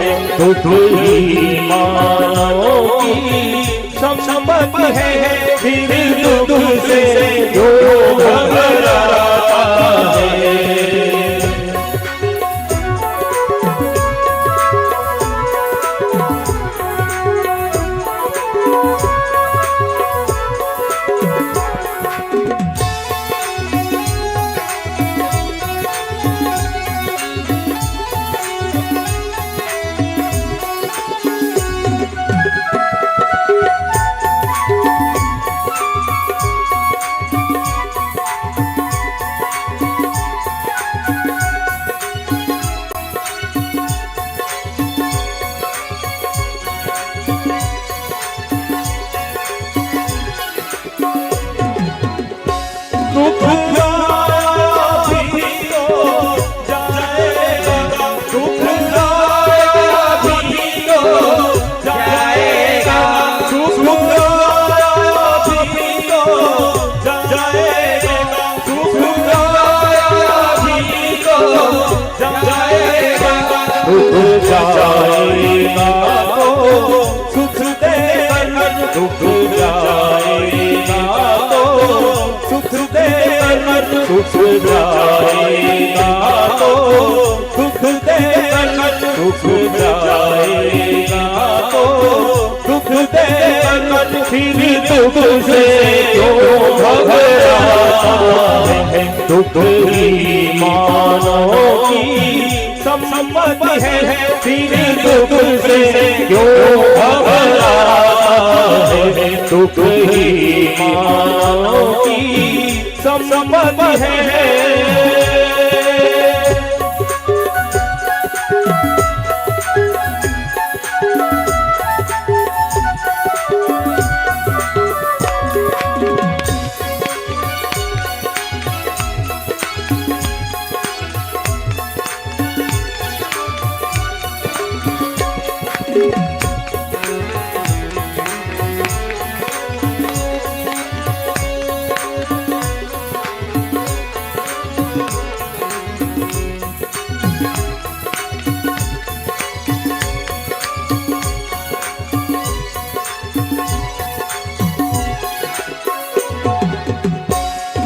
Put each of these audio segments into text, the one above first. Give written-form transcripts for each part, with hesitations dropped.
है, दुख ही मानव की संपत्ति है, फिर दुख से जो घबराता है। जाएगा तो सुख देकर, दुख जाएगा तो सुख देकर, सुख जाएगा तो दुख देकर, सुख जाएगा तो दुख देकर, फिर दुख से क्यों घबराता है, दुख ही मानव की संपत्ति है, फिर दुख से क्यों घबराता है, दुख ही मानव की संपत्ति है।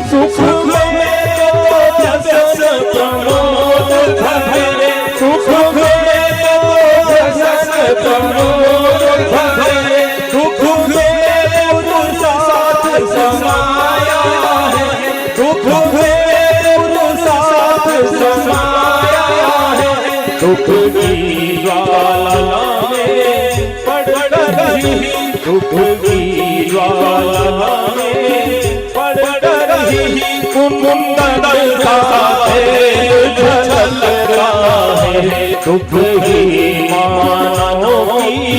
सुख में तो जस प्रमोद भरे, सुख में तो जस प्रमोद भरे, दुख में गुरु साथ समाया है, दुख में गुरु साथ समाया है, दुख की ज्वाला में पड़ रही, दुख की ज्वाला में पड़ रही, कुंदन का तेज झलकता है, दुख ही मानव की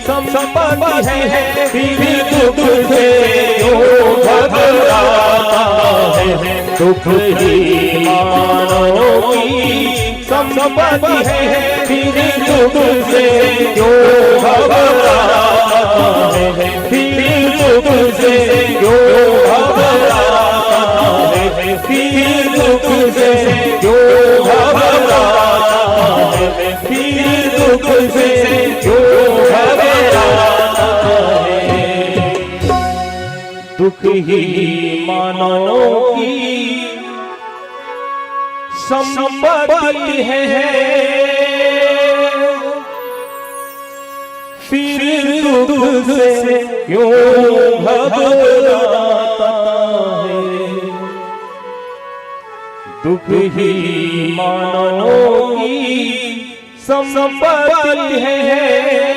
संपत्ति है, फिर दुख से क्यों घबराता है, दुख ही मानव की संपत्ति है, फिर दुख से क्यों घबराता है, फिर दुख से क्यों घबराता है, फिर दुख से क्यों घबराता है, फिर दुख से क्यों घबराता है, दुख ही मानव की संपत्ति है, फिर दुख से क्यों घबराता है, दुख ही मानव की संपत्ति है।